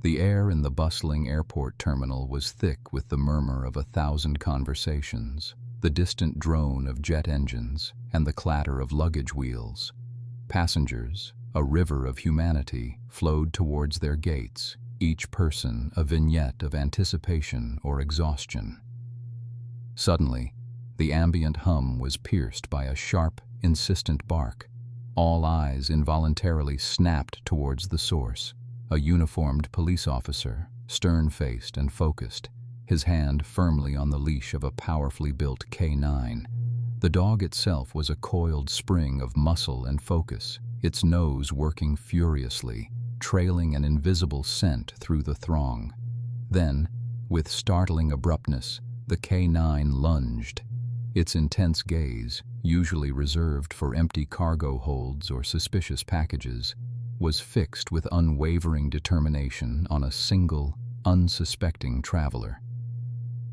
The air in the bustling airport terminal was thick with the murmur of 1,000 conversations, the distant drone of jet engines, and the clatter of luggage wheels. Passengers, a river of humanity, flowed towards their gates, each person a vignette of anticipation or exhaustion. Suddenly, the ambient hum was pierced by a sharp, insistent bark. All eyes involuntarily snapped towards the source. A uniformed police officer, stern-faced and focused, his hand firmly on the leash of a powerfully built K9. The dog itself was a coiled spring of muscle and focus, its nose working furiously, trailing an invisible scent through the throng. Then, with startling abruptness, the K9 lunged. Its intense gaze, usually reserved for empty cargo holds or suspicious packages, was fixed with unwavering determination on a single, unsuspecting traveler.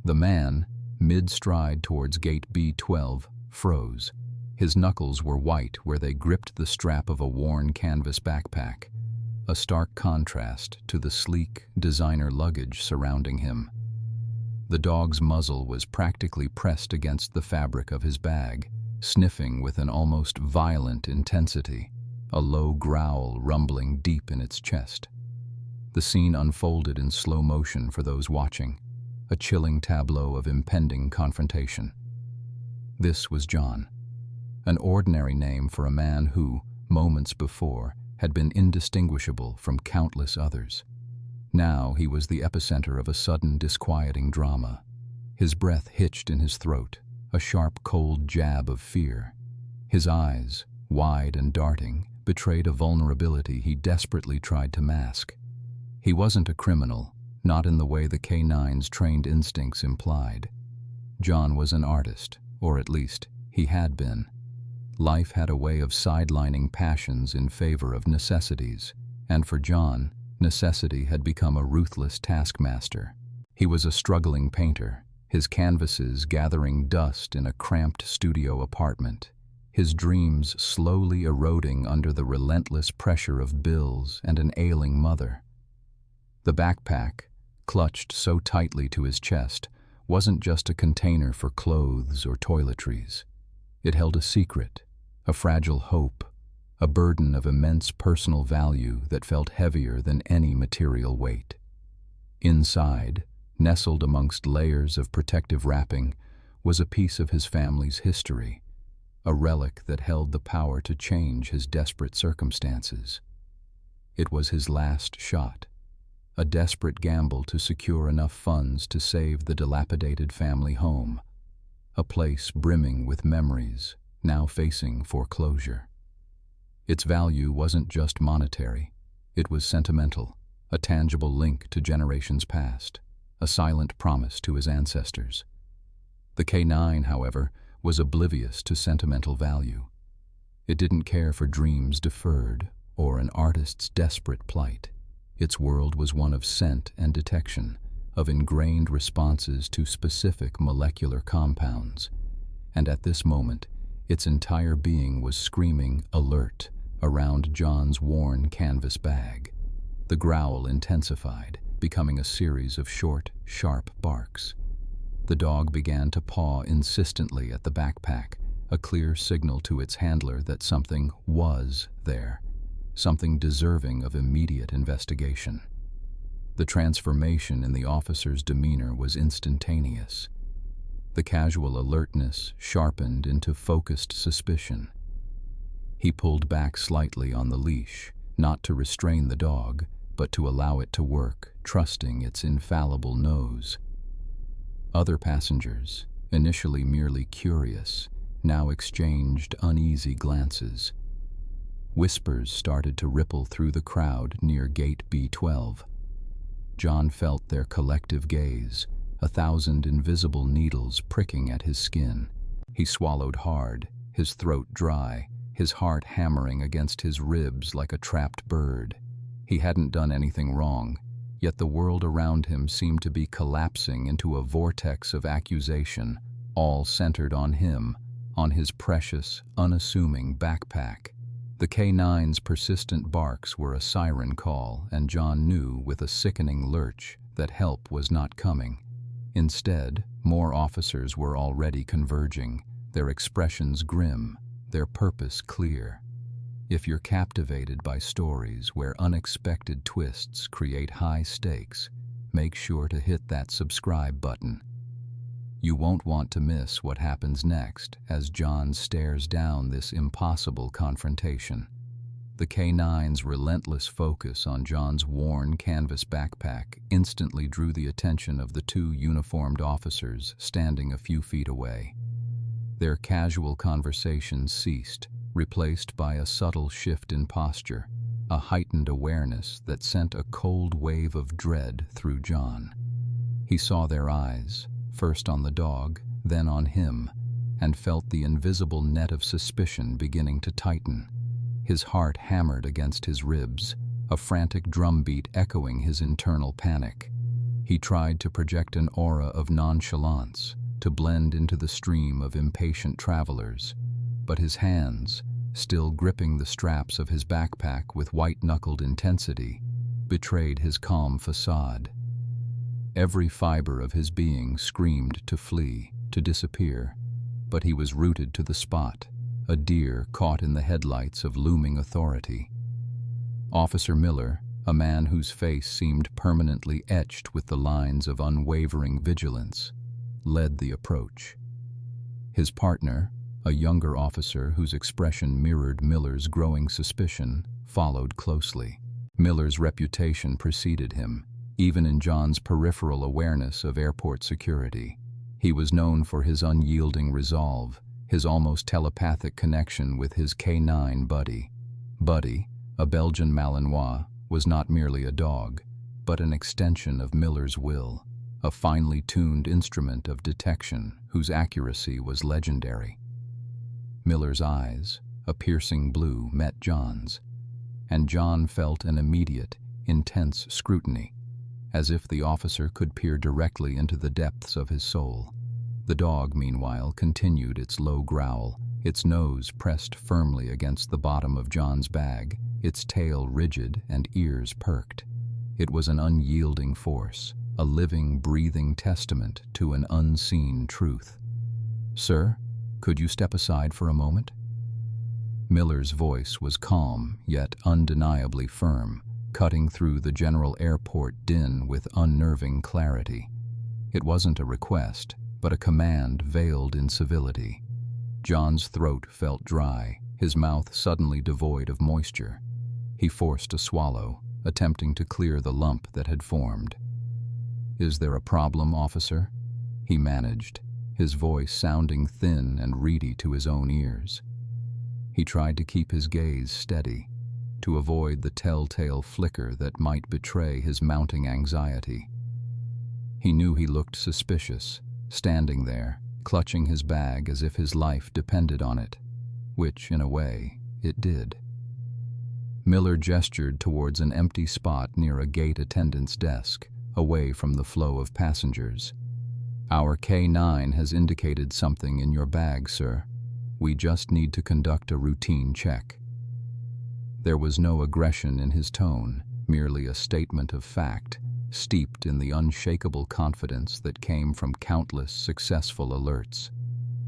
The man, mid-stride towards gate B12, froze. His knuckles were white where they gripped the strap of a worn canvas backpack, a stark contrast to the sleek, designer luggage surrounding him. The dog's muzzle was practically pressed against the fabric of his bag, sniffing with an almost violent intensity, a low growl rumbling deep in its chest. The scene unfolded in slow motion for those watching, a chilling tableau of impending confrontation. This was John, an ordinary name for a man who, moments before, had been indistinguishable from countless others. Now he was the epicenter of a sudden, disquieting drama. His breath hitched in his throat, a sharp, cold jab of fear. His eyes, wide and darting, betrayed a vulnerability he desperately tried to mask. He wasn't a criminal, not in the way the K9's trained instincts implied. John was an artist, or at least, he had been. Life had a way of sidelining passions in favor of necessities, and for John, necessity had become a ruthless taskmaster. He was a struggling painter, his canvases gathering dust in a cramped studio apartment, his dreams slowly eroding under the relentless pressure of bills and an ailing mother. The backpack, clutched so tightly to his chest, wasn't just a container for clothes or toiletries. It held a secret, a fragile hope, a burden of immense personal value that felt heavier than any material weight. Inside, nestled amongst layers of protective wrapping, was a piece of his family's history, a relic that held the power to change his desperate circumstances. It was his last shot, a desperate gamble to secure enough funds to save the dilapidated family home, a place brimming with memories, now facing foreclosure. Its value wasn't just monetary, it was sentimental, a tangible link to generations past, a silent promise to his ancestors. The K9, however, was oblivious to sentimental value. It didn't care for dreams deferred or an artist's desperate plight. Its world was one of scent and detection, of ingrained responses to specific molecular compounds. And at this moment, its entire being was screaming alert around John's worn canvas bag. The growl intensified, becoming a series of short, sharp barks. The dog began to paw insistently at the backpack, a clear signal to its handler that something was there, something deserving of immediate investigation. The transformation in the officer's demeanor was instantaneous. The casual alertness sharpened into focused suspicion. He pulled back slightly on the leash, not to restrain the dog, but to allow it to work, trusting its infallible nose. Other passengers, initially merely curious, now exchanged uneasy glances. Whispers started to ripple through the crowd near gate B12. John felt their collective gaze, 1,000 invisible needles pricking at his skin. He swallowed hard, his throat dry, his heart hammering against his ribs like a trapped bird. He hadn't done anything wrong, yet the world around him seemed to be collapsing into a vortex of accusation, all centered on him, on his precious, unassuming backpack. The K9's persistent barks were a siren call, and John knew with a sickening lurch that help was not coming. Instead, more officers were already converging, their expressions grim, their purpose clear. If you're captivated by stories where unexpected twists create high stakes, make sure to hit that subscribe button. You won't want to miss what happens next as John stares down this impossible confrontation. The K9's relentless focus on John's worn canvas backpack instantly drew the attention of the two uniformed officers standing a few feet away. Their casual conversation ceased, replaced by a subtle shift in posture, a heightened awareness that sent a cold wave of dread through John. He saw their eyes, first on the dog, then on him, and felt the invisible net of suspicion beginning to tighten. His heart hammered against his ribs, a frantic drumbeat echoing his internal panic. He tried to project an aura of nonchalance, to blend into the stream of impatient travelers, but his hands, still gripping the straps of his backpack with white-knuckled intensity, betrayed his calm facade. Every fiber of his being screamed to flee, to disappear, but he was rooted to the spot, a deer caught in the headlights of looming authority. Officer Miller, a man whose face seemed permanently etched with the lines of unwavering vigilance, led the approach. His partner, a younger officer whose expression mirrored Miller's growing suspicion, followed closely. Miller's reputation preceded him, even in John's peripheral awareness of airport security. He was known for his unyielding resolve, his almost telepathic connection with his K9 buddy. Buddy, a Belgian Malinois, was not merely a dog, but an extension of Miller's will, a finely tuned instrument of detection whose accuracy was legendary. Miller's eyes, a piercing blue, met John's, and John felt an immediate, intense scrutiny, as if the officer could peer directly into the depths of his soul. The dog, meanwhile, continued its low growl, its nose pressed firmly against the bottom of John's bag, its tail rigid and ears perked. It was an unyielding force, a living, breathing testament to an unseen truth. "Sir, could you step aside for a moment?" Miller's voice was calm, yet undeniably firm, cutting through the general airport din with unnerving clarity. It wasn't a request, but a command veiled in civility. John's throat felt dry, his mouth suddenly devoid of moisture. He forced a swallow, attempting to clear the lump that had formed. "Is there a problem, officer?" he managed, his voice sounding thin and reedy to his own ears. He tried to keep his gaze steady, to avoid the telltale flicker that might betray his mounting anxiety. He knew he looked suspicious, standing there, clutching his bag as if his life depended on it, which, in a way, it did. Miller gestured towards an empty spot near a gate attendant's desk, away from the flow of passengers. "Our K9 has indicated something in your bag, sir. We just need to conduct a routine check." There was no aggression in his tone, merely a statement of fact, steeped in the unshakable confidence that came from countless successful alerts.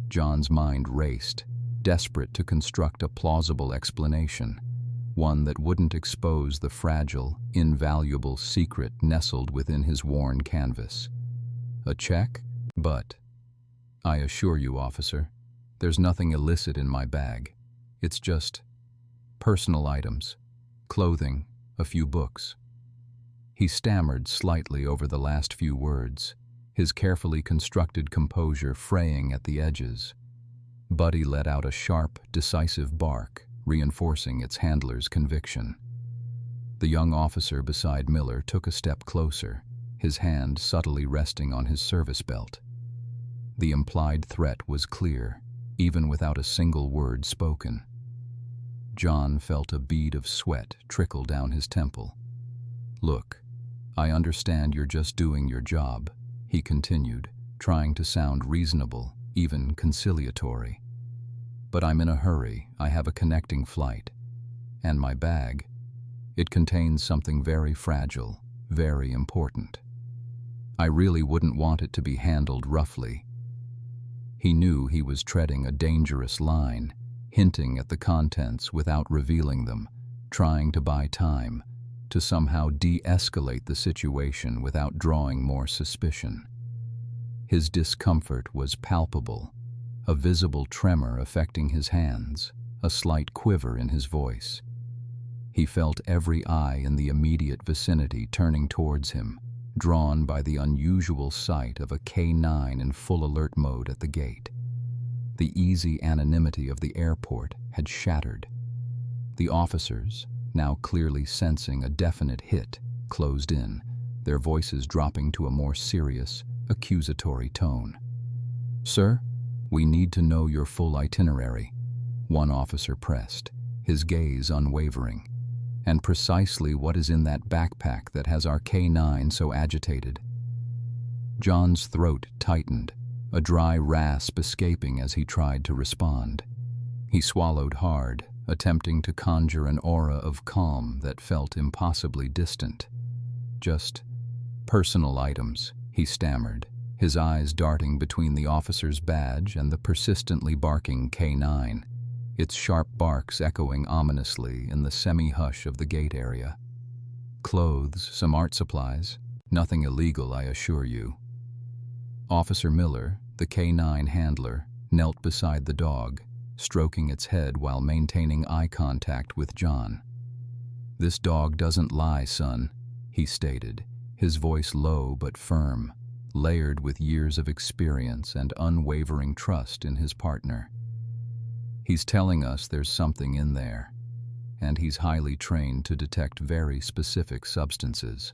John's mind raced, desperate to construct a plausible explanation, one that wouldn't expose the fragile, invaluable secret nestled within his worn canvas. "A check? But I assure you, officer, there's nothing illicit in my bag. It's just personal items, clothing, a few books." He stammered slightly over the last few words, his carefully constructed composure fraying at the edges. Buddy let out a sharp, decisive bark, reinforcing its handler's conviction. The young officer beside Miller took a step closer, his hand subtly resting on his service belt. The implied threat was clear, even without a single word spoken. John felt a bead of sweat trickle down his temple. "Look, I understand you're just doing your job," he continued, trying to sound reasonable, even conciliatory. "But I'm in a hurry. I have a connecting flight. and my bag. It contains something very fragile, very important. I really wouldn't want it to be handled roughly." He knew he was treading a dangerous line, hinting at the contents without revealing them, trying to buy time, to somehow de-escalate the situation without drawing more suspicion. His discomfort was palpable, a visible tremor affecting his hands, a slight quiver in his voice. He felt every eye in the immediate vicinity turning towards him, drawn by the unusual sight of a K9 in full alert mode at the gate. The easy anonymity of the airport had shattered. The officers, now clearly sensing a definite hit, closed in, their voices dropping to a more serious, accusatory tone. "Sir, we need to know your full itinerary," one officer pressed, his gaze unwavering. "And precisely what is in that backpack that has our K9 so agitated?" John's throat tightened, a dry rasp escaping as he tried to respond. He swallowed hard, attempting to conjure an aura of calm that felt impossibly distant. "Just personal items," he stammered, his eyes darting between the officer's badge and the persistently barking K9, its sharp barks echoing ominously in the semi-hush of the gate area. "Clothes, some art supplies, nothing illegal, I assure you." Officer Miller, the K9 handler, knelt beside the dog, stroking its head while maintaining eye contact with John. "This dog doesn't lie, son," he stated, his voice low but firm, layered with years of experience and unwavering trust in his partner. "He's telling us there's something in there, and he's highly trained to detect very specific substances."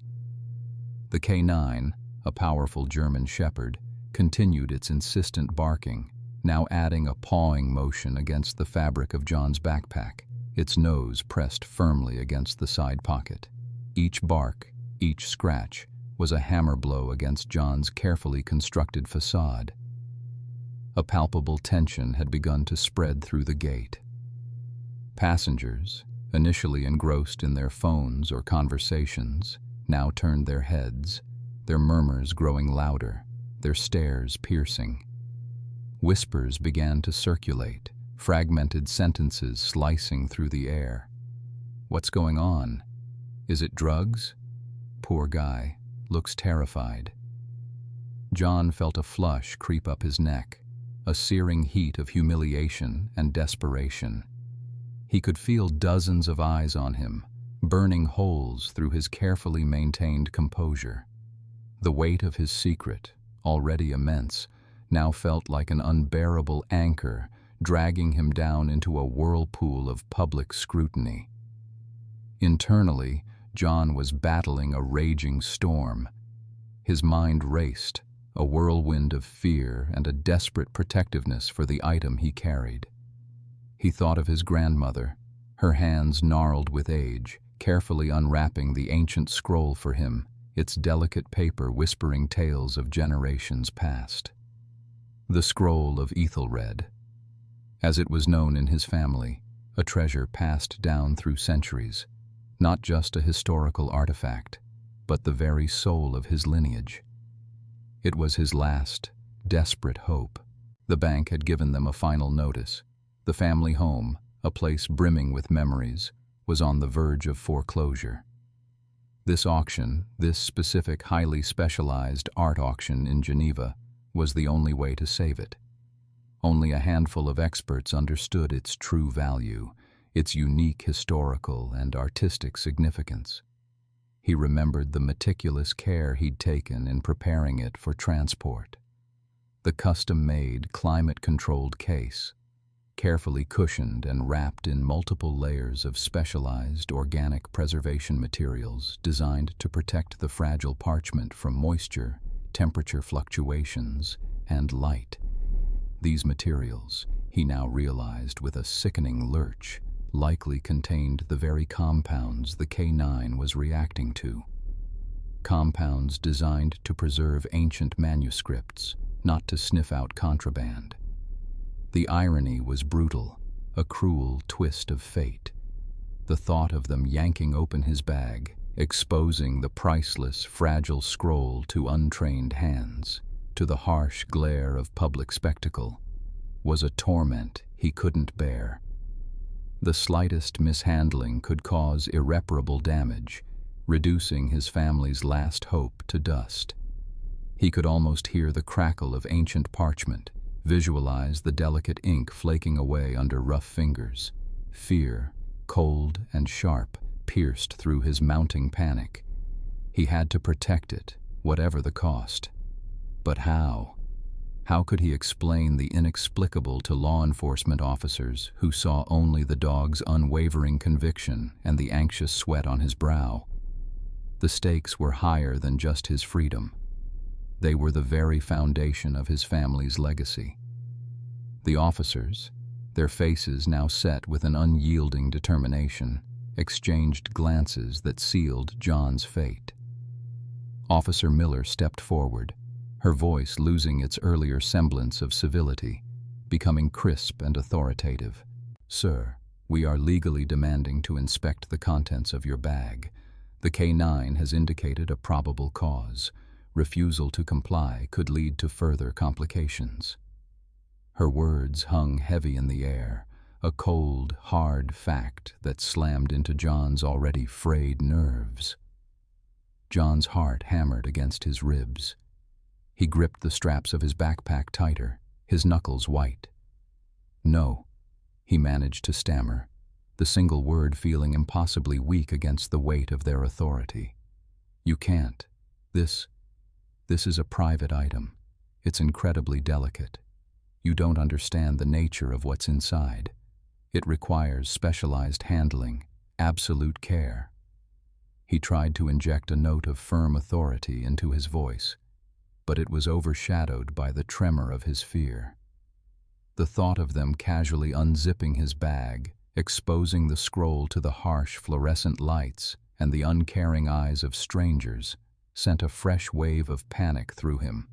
The K9, a powerful German shepherd, continued its insistent barking, now adding a pawing motion against the fabric of John's backpack, its nose pressed firmly against the side pocket. Each bark, each scratch, was a hammer blow against John's carefully constructed facade. A palpable tension had begun to spread through the gate. Passengers, initially engrossed in their phones or conversations, now turned their heads, their murmurs growing louder, their stares piercing. Whispers began to circulate, fragmented sentences slicing through the air. "What's going on? Is it drugs? Poor guy, looks terrified." John felt a flush creep up his neck, a searing heat of humiliation and desperation. He could feel dozens of eyes on him, burning holes through his carefully maintained composure. The weight of his secret, already immense, now felt like an unbearable anchor dragging him down into a whirlpool of public scrutiny. Internally, John was battling a raging storm. His mind raced, a whirlwind of fear and a desperate protectiveness for the item he carried. He thought of his grandmother, her hands gnarled with age, carefully unwrapping the ancient scroll for him, its delicate paper whispering tales of generations past. The Scroll of Ethelred. As it was known in his family, a treasure passed down through centuries, not just a historical artifact, but the very soul of his lineage. It was his last, desperate hope. The bank had given them a final notice. The family home, a place brimming with memories, was on the verge of foreclosure. This auction, this specific highly specialized art auction in Geneva, was the only way to save it. Only a handful of experts understood its true value, its unique historical and artistic significance. He remembered the meticulous care he'd taken in preparing it for transport. The custom-made, climate-controlled case, carefully cushioned and wrapped in multiple layers of specialized organic preservation materials designed to protect the fragile parchment from moisture, temperature fluctuations, and light. These materials, he now realized with a sickening lurch, likely contained the very compounds the K9 was reacting to. Compounds designed to preserve ancient manuscripts, not to sniff out contraband. The irony was brutal, a cruel twist of fate. The thought of them yanking open his bag, exposing the priceless, fragile scroll to untrained hands, to the harsh glare of public spectacle, was a torment he couldn't bear. The slightest mishandling could cause irreparable damage, reducing his family's last hope to dust. He could almost hear the crackle of ancient parchment, visualize the delicate ink flaking away under rough fingers. Fear, cold and sharp, pierced through his mounting panic. He had to protect it, whatever the cost. But how? How could he explain the inexplicable to law enforcement officers who saw only the dog's unwavering conviction and the anxious sweat on his brow? The stakes were higher than just his freedom. They were the very foundation of his family's legacy. The officers, their faces now set with an unyielding determination, exchanged glances that sealed John's fate. Officer Miller stepped forward, her voice losing its earlier semblance of civility, becoming crisp and authoritative. "Sir, we are legally demanding to inspect the contents of your bag. The K9 has indicated a probable cause. Refusal to comply could lead to further complications." Her words hung heavy in the air, a cold, hard fact that slammed into John's already frayed nerves. John's heart hammered against his ribs. He gripped the straps of his backpack tighter, his knuckles white. "No," he managed to stammer, the single word feeling impossibly weak against the weight of their authority. "You can't. This is a private item. It's incredibly delicate. You don't understand the nature of what's inside. It requires specialized handling, absolute care." He tried to inject a note of firm authority into his voice, but it was overshadowed by the tremor of his fear. The thought of them casually unzipping his bag, exposing the scroll to the harsh fluorescent lights and the uncaring eyes of strangers, sent a fresh wave of panic through him.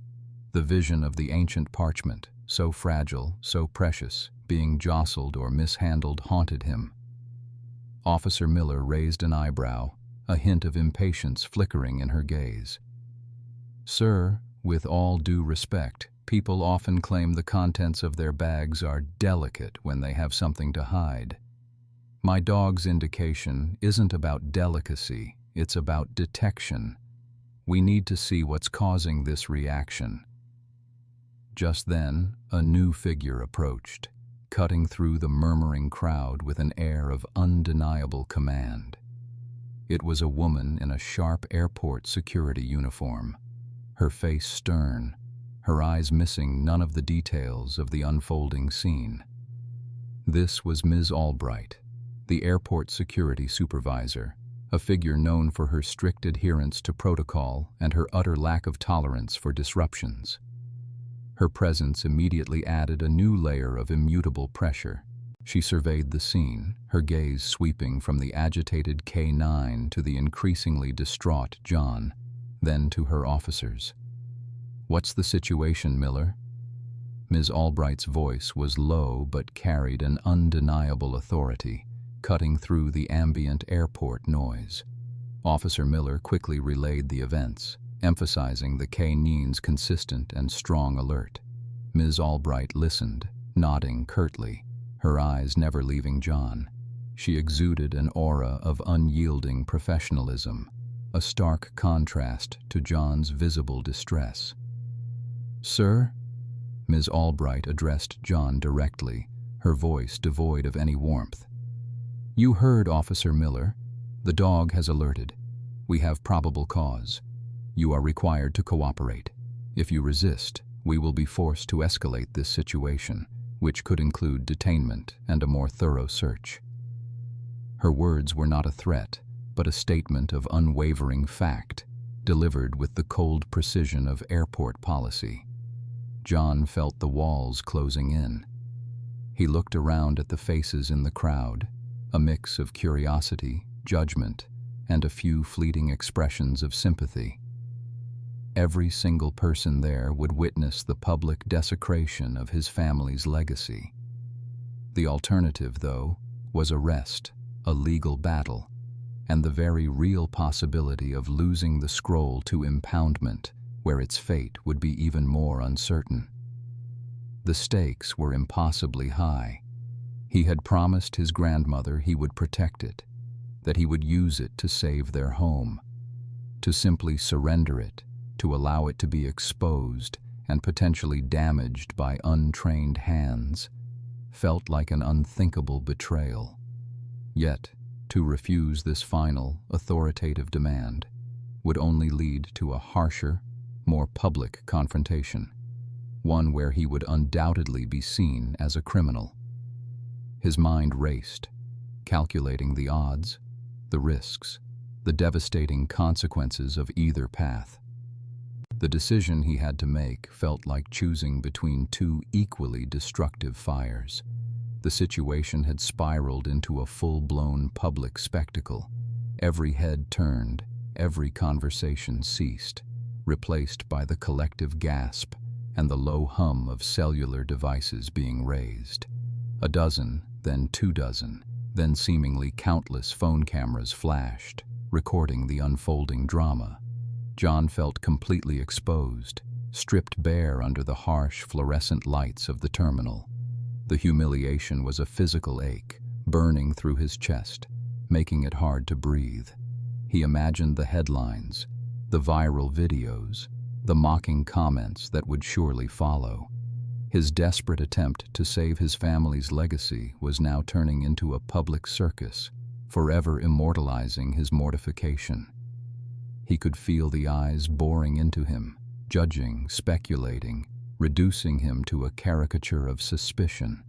The vision of the ancient parchment, so fragile, so precious, being jostled or mishandled haunted him. Officer Miller raised an eyebrow, a hint of impatience flickering in her gaze. "Sir, with all due respect, people often claim the contents of their bags are delicate when they have something to hide. My dog's indication isn't about delicacy, it's about detection. We need to see what's causing this reaction." Just then, a new figure approached, cutting through the murmuring crowd with an air of undeniable command. It was a woman in a sharp airport security uniform, her face stern, her eyes missing none of the details of the unfolding scene. This was Ms. Albright, the airport security supervisor, a figure known for her strict adherence to protocol and her utter lack of tolerance for disruptions. Her presence immediately added a new layer of immutable pressure. She surveyed the scene, her gaze sweeping from the agitated K9 to the increasingly distraught John, then to her officers. "What's the situation, Miller?" Ms. Albright's voice was low but carried an undeniable authority, cutting through the ambient airport noise. Officer Miller quickly relayed the events, emphasizing the K9's consistent and strong alert. Ms. Albright listened, nodding curtly, her eyes never leaving John. She exuded an aura of unyielding professionalism, a stark contrast to John's visible distress. "Sir?" Ms. Albright addressed John directly, her voice devoid of any warmth. "You heard Officer Miller. The dog has alerted. We have probable cause. You are required to cooperate. If you resist, we will be forced to escalate this situation, which could include detainment and a more thorough search." Her words were not a threat, but a statement of unwavering fact, delivered with the cold precision of airport policy. John felt the walls closing in. He looked around at the faces in the crowd, a mix of curiosity, judgment, and a few fleeting expressions of sympathy. Every single person there would witness the public desecration of his family's legacy. The alternative, though, was arrest, a legal battle, and the very real possibility of losing the scroll to impoundment, where its fate would be even more uncertain. The stakes were impossibly high. He had promised his grandmother he would protect it, that he would use it to save their home. To simply surrender it, to allow it to be exposed and potentially damaged by untrained hands, felt like an unthinkable betrayal. Yet, to refuse this final, authoritative demand would only lead to a harsher, more public confrontation, one where he would undoubtedly be seen as a criminal. His mind raced, calculating the odds, the risks, the devastating consequences of either path. The decision he had to make felt like choosing between two equally destructive fires. The situation had spiraled into a full-blown public spectacle. Every head turned, every conversation ceased, replaced by the collective gasp and the low hum of cellular devices being raised. A dozen, then 24, then seemingly countless phone cameras flashed, recording the unfolding drama. John felt completely exposed, stripped bare under the harsh fluorescent lights of the terminal. The humiliation was a physical ache, burning through his chest, making it hard to breathe. He imagined the headlines, the viral videos, the mocking comments that would surely follow. His desperate attempt to save his family's legacy was now turning into a public circus, forever immortalizing his mortification. He could feel the eyes boring into him, judging, speculating, reducing him to a caricature of suspicion.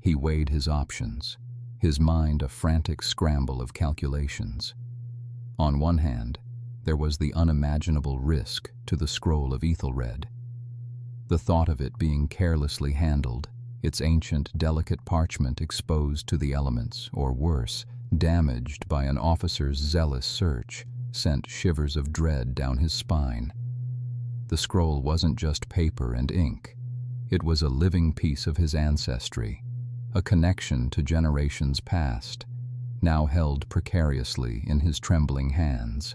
He weighed his options, his mind a frantic scramble of calculations. On one hand, there was the unimaginable risk to the scroll of Ethelred. The thought of it being carelessly handled, its ancient, delicate parchment exposed to the elements, or worse, damaged by an officer's zealous search, sent shivers of dread down his spine. The scroll wasn't just paper and ink. It was a living piece of his ancestry, a connection to generations past, now held precariously in his trembling hands.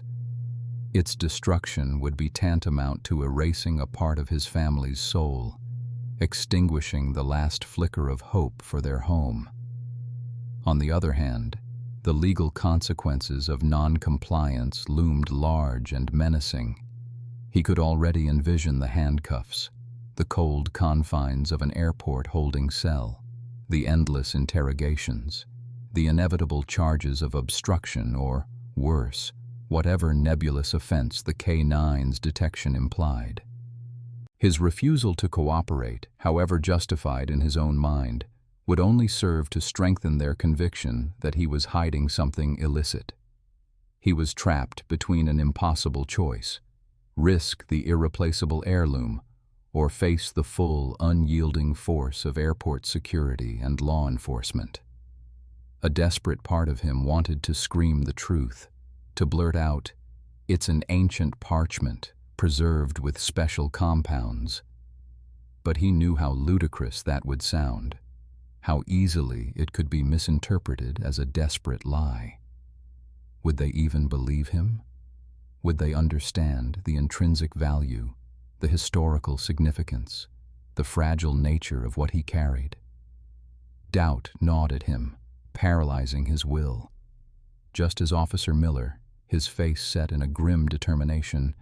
Its destruction would be tantamount to erasing a part of his family's soul, extinguishing the last flicker of hope for their home. On the other hand, the legal consequences of non-compliance loomed large and menacing. He could already envision the handcuffs, the cold confines of an airport holding cell, the endless interrogations, the inevitable charges of obstruction or, worse, whatever nebulous offense the K9's detection implied. His refusal to cooperate, however justified in his own mind, would only serve to strengthen their conviction that he was hiding something illicit. He was trapped between an impossible choice: risk the irreplaceable heirloom, or face the full, unyielding force of airport security and law enforcement. A desperate part of him wanted to scream the truth, to blurt out, "It's an ancient parchment, preserved with special compounds." But he knew how ludicrous that would sound, how easily it could be misinterpreted as a desperate lie. Would they even believe him? Would they understand the intrinsic value, the historical significance, the fragile nature of what he carried? Doubt gnawed at him, paralyzing his will. Just as Officer Miller, his face set in a grim determination,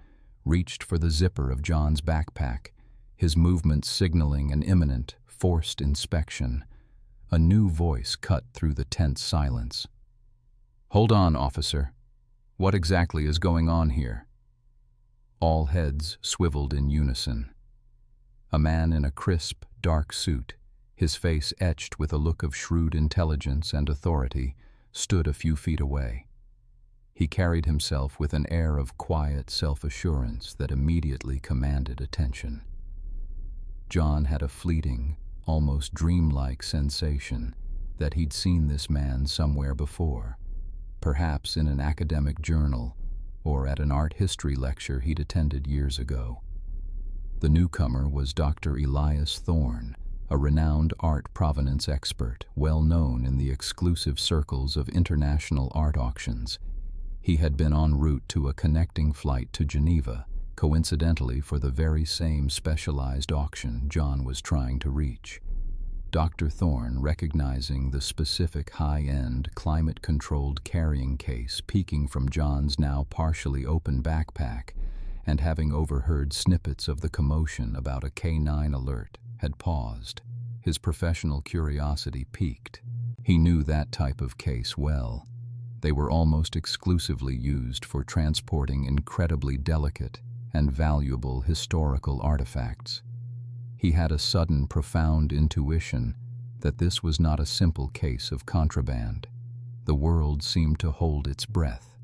reached for the zipper of John's backpack, his movements signaling an imminent, forced inspection, a new voice cut through the tense silence. "Hold on, officer. What exactly is going on here?" All heads swiveled in unison. A man in a crisp, dark suit, his face etched with a look of shrewd intelligence and authority, stood a few feet away. He carried himself with an air of quiet self-assurance that immediately commanded attention. John had a fleeting, almost dreamlike sensation that he'd seen this man somewhere before, perhaps in an academic journal or at an art history lecture he'd attended years ago. The newcomer was Dr. Elias Thorne, a renowned art provenance expert, well known in the exclusive circles of international art auctions. He had been en route to a connecting flight to Geneva, coincidentally for the very same specialized auction John was trying to reach. Dr. Thorne, recognizing the specific high-end, climate-controlled carrying case peeking from John's now partially open backpack, and having overheard snippets of the commotion about a K9 alert, had paused. His professional curiosity piqued. He knew that type of case well. They were almost exclusively used for transporting incredibly delicate and valuable historical artifacts. He had a sudden, profound intuition that this was not a simple case of contraband. The world seemed to hold its breath.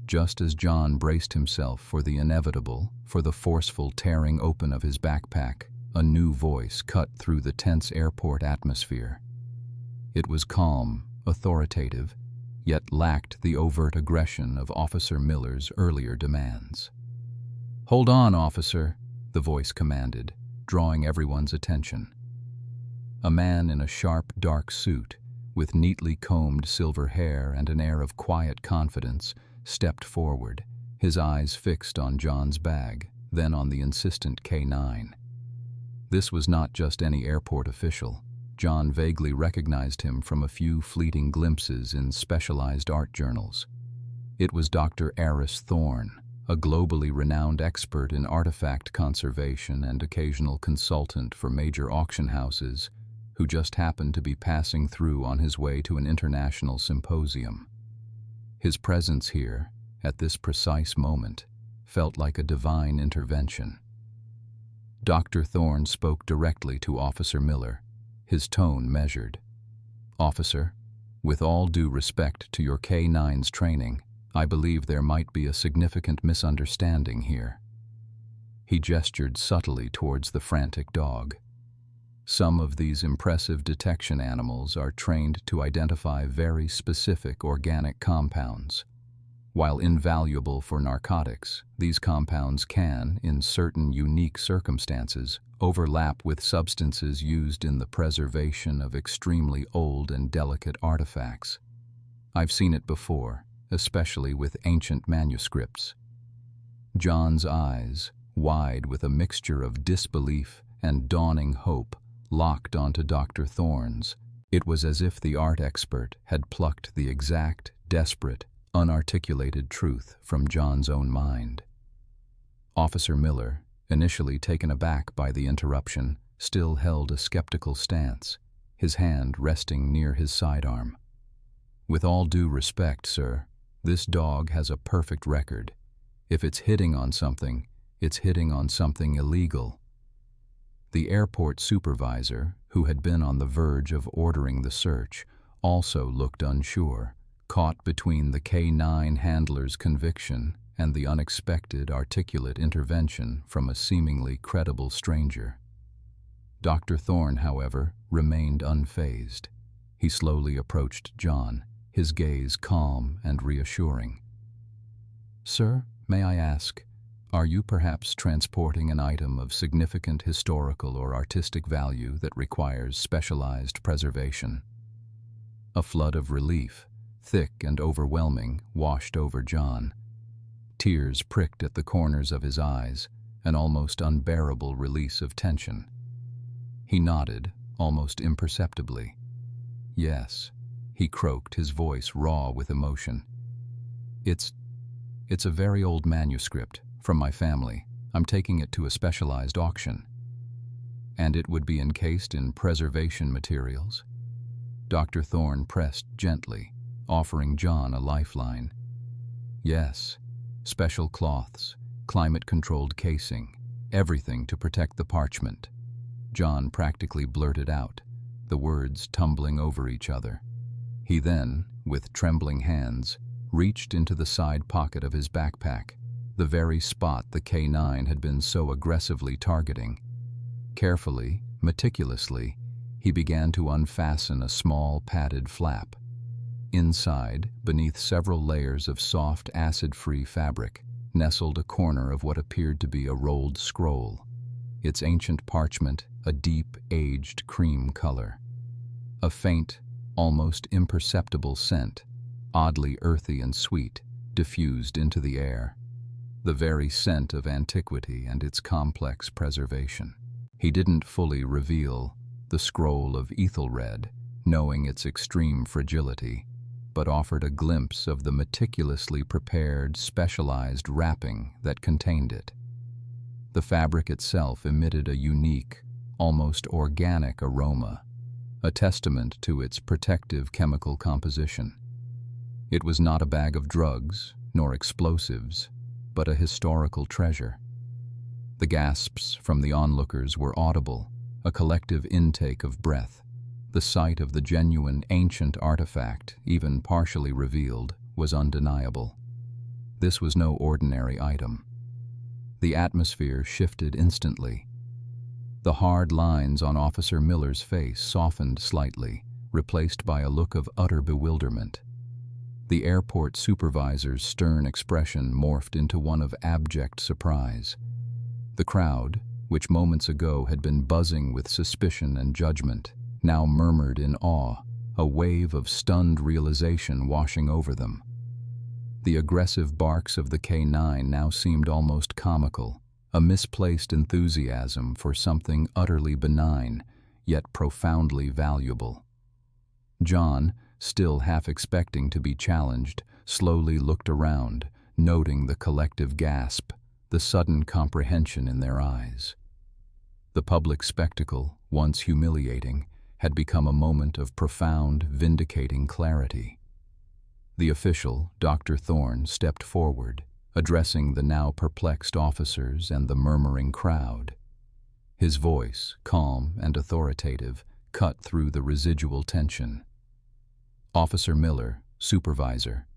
Just as John braced himself for the inevitable, for the forceful tearing open of his backpack, a new voice cut through the tense airport atmosphere. It was calm, authoritative, yet lacked the overt aggression of Officer Miller's earlier demands. "Hold on, officer," the voice commanded, drawing everyone's attention. A man in a sharp, dark suit, with neatly combed silver hair and an air of quiet confidence, stepped forward, his eyes fixed on John's bag, then on the insistent K9. This was not just any airport official. John vaguely recognized him from a few fleeting glimpses in specialized art journals. It was Dr. Aris Thorne, a globally renowned expert in artifact conservation and occasional consultant for major auction houses, who just happened to be passing through on his way to an international symposium. His presence here, at this precise moment, felt like a divine intervention. Dr. Thorne spoke directly to Officer Miller, his tone measured. "Officer, with all due respect to your K9's training, I believe there might be a significant misunderstanding here." He gestured subtly towards the frantic dog. Some of these impressive detection animals are trained to identify very specific organic compounds. While invaluable for narcotics, these compounds can, in certain unique circumstances, overlap with substances used in the preservation of extremely old and delicate artifacts. I've seen it before, especially with ancient manuscripts. John's eyes, wide with a mixture of disbelief and dawning hope, locked onto Dr. Thorne's. It was as if the art expert had plucked the exact, desperate, unarticulated truth from John's own mind. Officer Miller, initially taken aback by the interruption, still held a skeptical stance, his hand resting near his sidearm. "With all due respect, sir, this dog has a perfect record. If it's hitting on something, it's hitting on something illegal." The airport supervisor, who had been on the verge of ordering the search, also looked unsure, caught between the K9 handler's conviction and the unexpected, articulate intervention from a seemingly credible stranger. Dr. Thorne, however, remained unfazed. He slowly approached John, his gaze calm and reassuring. "Sir, may I ask, are you perhaps transporting an item of significant historical or artistic value that requires specialized preservation?" A flood of relief, thick and overwhelming, washed over John. Tears pricked at the corners of his eyes, an almost unbearable release of tension. He nodded, almost imperceptibly. "Yes," he croaked, his voice raw with emotion. It's a very old manuscript, from my family. I'm taking it to a specialized auction." "And it would be encased in preservation materials?" Dr. Thorne pressed gently, offering John a lifeline. "Yes, special cloths, climate-controlled casing, everything to protect the parchment." John practically blurted out, the words tumbling over each other. He then, with trembling hands, reached into the side pocket of his backpack, the very spot the K9 had been so aggressively targeting. Carefully, meticulously, he began to unfasten a small padded flap. Inside, beneath several layers of soft, acid-free fabric, nestled a corner of what appeared to be a rolled scroll. Its ancient parchment, a deep, aged cream color. A faint, almost imperceptible scent, oddly earthy and sweet, diffused into the air. The very scent of antiquity and its complex preservation. He didn't fully reveal the scroll of Ethelred, knowing its extreme fragility, but offered a glimpse of the meticulously prepared, specialized wrapping that contained it. The fabric itself emitted a unique, almost organic aroma, a testament to its protective chemical composition. It was not a bag of drugs, nor explosives, but a historical treasure. The gasps from the onlookers were audible, a collective intake of breath. The sight of the genuine ancient artifact, even partially revealed, was undeniable. This was no ordinary item. The atmosphere shifted instantly. The hard lines on Officer Miller's face softened slightly, replaced by a look of utter bewilderment. The airport supervisor's stern expression morphed into one of abject surprise. The crowd, which moments ago had been buzzing with suspicion and judgment, now murmured in awe, a wave of stunned realization washing over them. The aggressive barks of the K9 now seemed almost comical, a misplaced enthusiasm for something utterly benign, yet profoundly valuable. John, still half expecting to be challenged, slowly looked around, noting the collective gasp, the sudden comprehension in their eyes. The public spectacle, once humiliating, had become a moment of profound, vindicating clarity. The official, Dr. Thorne, stepped forward, addressing the now perplexed officers and the murmuring crowd. His voice, calm and authoritative, cut through the residual tension. "Officer Miller, supervisor,"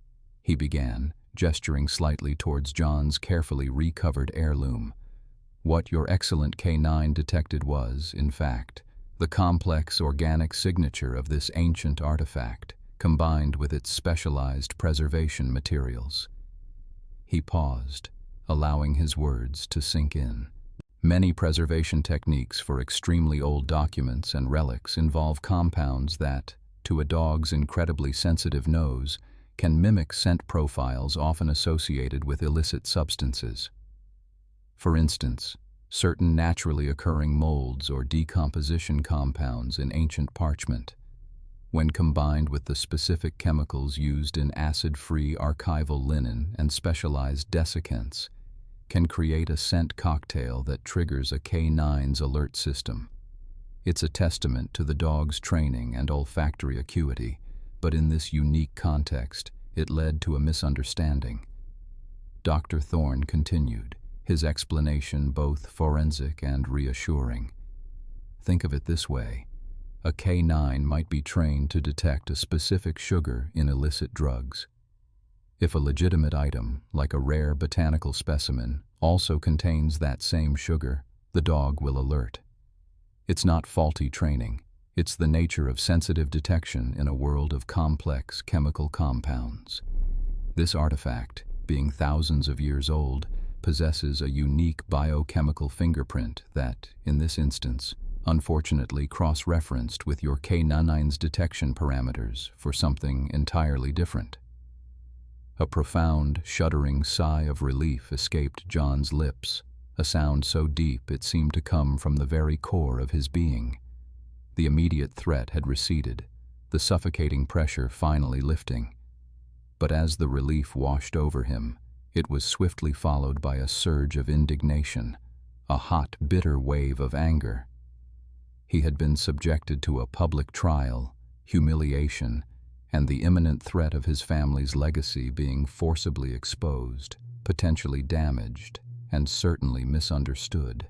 he began, gesturing slightly towards John's carefully recovered heirloom. "What your excellent K9 detected was, in fact, the complex organic signature of this ancient artifact, combined with its specialized preservation materials." He paused, allowing his words to sink in. Many preservation techniques for extremely old documents and relics involve compounds that, to a dog's incredibly sensitive nose, can mimic scent profiles often associated with illicit substances. For instance, certain naturally occurring molds or decomposition compounds in ancient parchment, when combined with the specific chemicals used in acid-free archival linen and specialized desiccants, can create a scent cocktail that triggers a K9's alert system. It's a testament to the dog's training and olfactory acuity, but in this unique context, it led to a misunderstanding. Dr. Thorne continued, his explanation both forensic and reassuring. Think of it this way. A K9 might be trained to detect a specific sugar in illicit drugs. If a legitimate item, like a rare botanical specimen, also contains that same sugar, the dog will alert. It's not faulty training. It's the nature of sensitive detection in a world of complex chemical compounds. This artifact, being thousands of years old, possesses a unique biochemical fingerprint that, in this instance, unfortunately cross-referenced with your K9's detection parameters for something entirely different. A profound, shuddering sigh of relief escaped John's lips, a sound so deep it seemed to come from the very core of his being. The immediate threat had receded, the suffocating pressure finally lifting. But as the relief washed over him, it was swiftly followed by a surge of indignation, a hot, bitter wave of anger. He had been subjected to a public trial, humiliation, and the imminent threat of his family's legacy being forcibly exposed, potentially damaged, and certainly misunderstood.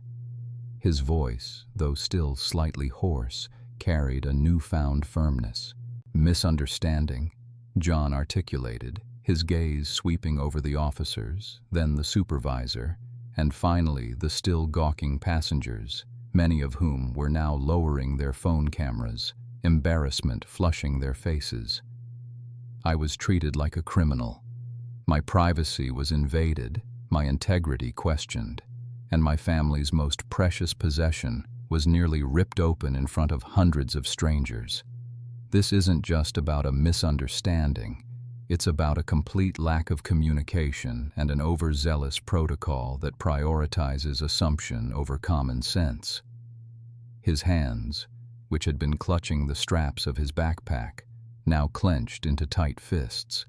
His voice, though still slightly hoarse, carried a newfound firmness. "Misunderstanding," John articulated, his gaze sweeping over the officers, then the supervisor, and finally the still gawking passengers, many of whom were now lowering their phone cameras, embarrassment flushing their faces. "I was treated like a criminal. My privacy was invaded, my integrity questioned, and my family's most precious possession was nearly ripped open in front of hundreds of strangers. This isn't just about a misunderstanding. It's about a complete lack of communication and an overzealous protocol that prioritizes assumption over common sense. His hands, which had been clutching the straps of his backpack, now clenched into tight fists.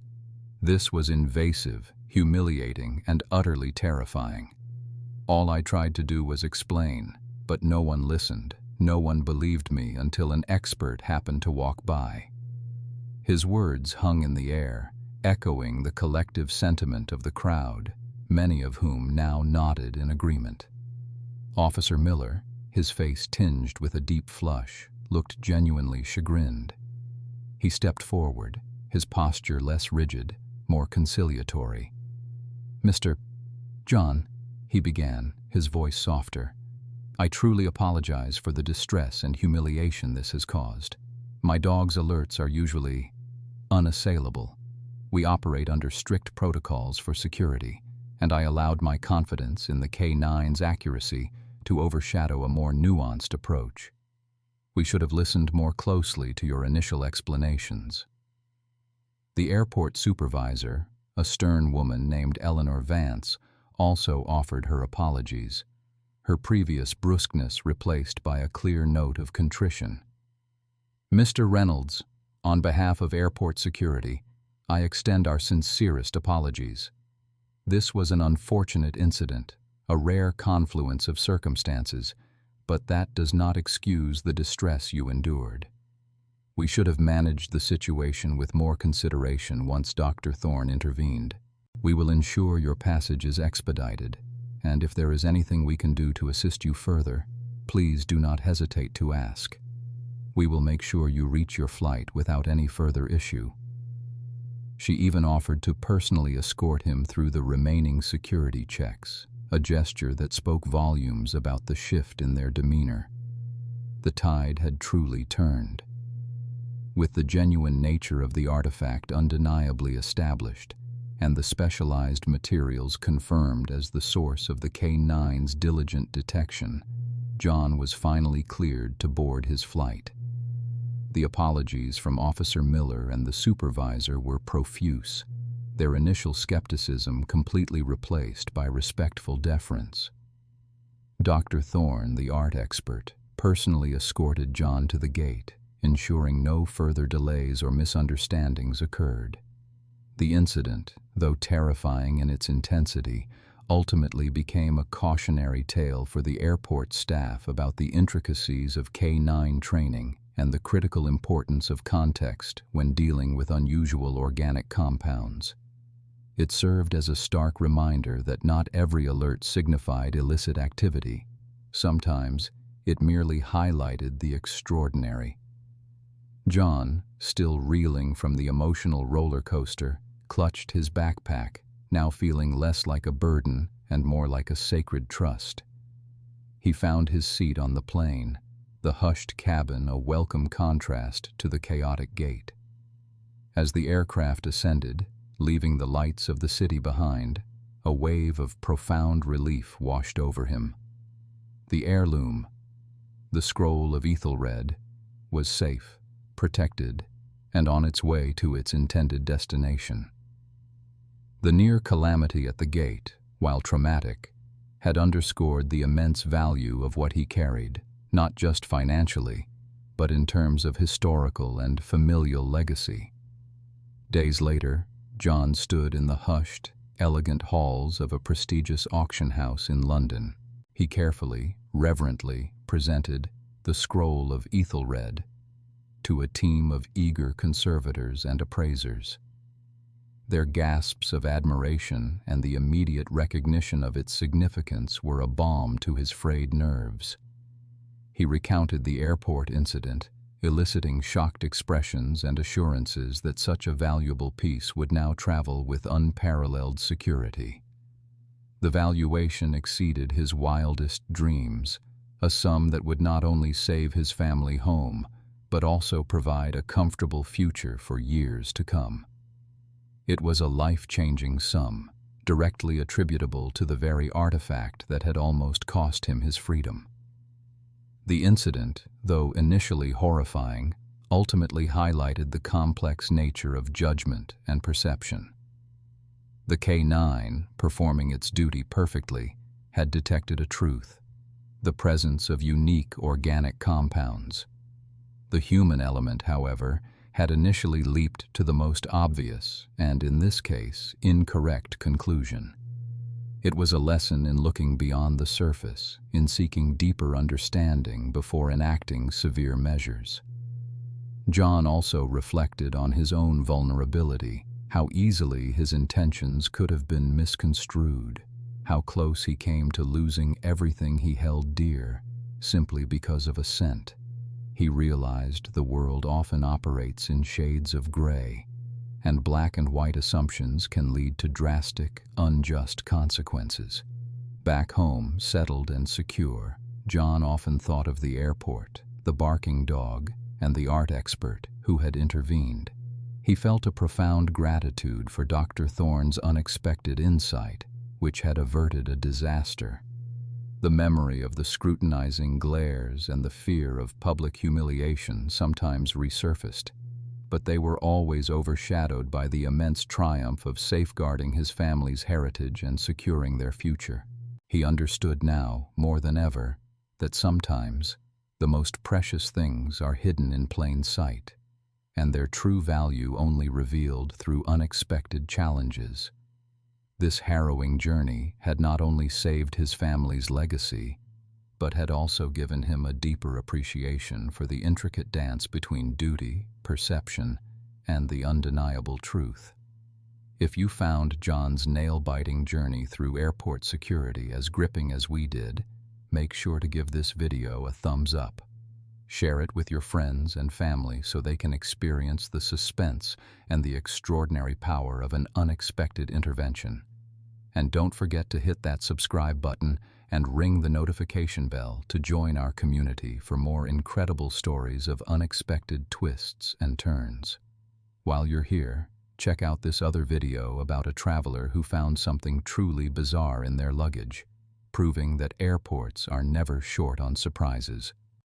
This was invasive, humiliating, and utterly terrifying. All I tried to do was explain, but no one listened. No one believed me until an expert happened to walk by. His words hung in the air, echoing the collective sentiment of the crowd, many of whom now nodded in agreement. Officer Miller, his face tinged with a deep flush, looked genuinely chagrined. He stepped forward, his posture less rigid, more conciliatory. "Mr. John," he began, his voice softer, "I truly apologize for the distress and humiliation this has caused. My dog's alerts are usually unassailable. We operate under strict protocols for security, and I allowed my confidence in the K9's accuracy to overshadow a more nuanced approach. We should have listened more closely to your initial explanations." The airport supervisor, a stern woman named Eleanor Vance, also offered her apologies, her previous brusqueness replaced by a clear note of contrition. "Mr. Reynolds, on behalf of airport security, I extend our sincerest apologies. This was an unfortunate incident, a rare confluence of circumstances, but that does not excuse the distress you endured. We should have managed the situation with more consideration once Dr. Thorne intervened. We will ensure your passage is expedited, and if there is anything we can do to assist you further, please do not hesitate to ask. We will make sure you reach your flight without any further issue." She even offered to personally escort him through the remaining security checks, a gesture that spoke volumes about the shift in their demeanor. The tide had truly turned. With the genuine nature of the artifact undeniably established, and the specialized materials confirmed as the source of the K9's diligent detection, John was finally cleared to board his flight. The apologies from Officer Miller and the supervisor were profuse, their initial skepticism completely replaced by respectful deference. Dr. Thorne, the art expert, personally escorted John to the gate, ensuring no further delays or misunderstandings occurred. The incident, though terrifying in its intensity, ultimately became a cautionary tale for the airport staff about the intricacies of K9 training and the critical importance of context when dealing with unusual organic compounds. It served as a stark reminder that not every alert signified illicit activity. Sometimes, it merely highlighted the extraordinary. John, still reeling from the emotional roller coaster, clutched his backpack, now feeling less like a burden and more like a sacred trust. He found his seat on the plane, the hushed cabin a welcome contrast to the chaotic gate. As the aircraft ascended, leaving the lights of the city behind, a wave of profound relief washed over him. The heirloom, the scroll of Ethelred, was safe, protected, and on its way to its intended destination. The near calamity at the gate, while traumatic, had underscored the immense value of what he carried, not just financially, but in terms of historical and familial legacy. Days later, John stood in the hushed, elegant halls of a prestigious auction house in London. He carefully, reverently presented the scroll of Ethelred to a team of eager conservators and appraisers. Their gasps of admiration and the immediate recognition of its significance were a balm to his frayed nerves. He recounted the airport incident, eliciting shocked expressions and assurances that such a valuable piece would now travel with unparalleled security. The valuation exceeded his wildest dreams, a sum that would not only save his family home, but also provide a comfortable future for years to come. It was a life-changing sum, directly attributable to the very artifact that had almost cost him his freedom. The incident, though initially horrifying, ultimately highlighted the complex nature of judgment and perception. The K9, performing its duty perfectly, had detected a truth: the presence of unique organic compounds. The human element, however, had initially leaped to the most obvious, and in this case, incorrect conclusion. It was a lesson in looking beyond the surface, in seeking deeper understanding before enacting severe measures. John also reflected on his own vulnerability, how easily his intentions could have been misconstrued, how close he came to losing everything he held dear, simply because of a scent. He realized the world often operates in shades of gray, and black and white assumptions can lead to drastic, unjust consequences. Back home, settled and secure, John often thought of the airport, the barking dog, and the art expert who had intervened. He felt a profound gratitude for Dr. Thorne's unexpected insight, which had averted a disaster. The memory of the scrutinizing glares and the fear of public humiliation sometimes resurfaced, but they were always overshadowed by the immense triumph of safeguarding his family's heritage and securing their future. He understood now, more than ever, that sometimes the most precious things are hidden in plain sight, and their true value only revealed through unexpected challenges. This harrowing journey had not only saved his family's legacy, but had also given him a deeper appreciation for the intricate dance between duty, perception, and the undeniable truth. If you found John's nail-biting journey through airport security as gripping as we did, make sure to give this video a thumbs up. Share it with your friends and family so they can experience the suspense and the extraordinary power of an unexpected intervention. And don't forget to hit that subscribe button and ring the notification bell to join our community for more incredible stories of unexpected twists and turns. While you're here, check out this other video about a traveler who found something truly bizarre in their luggage, proving that airports are never short on surprises.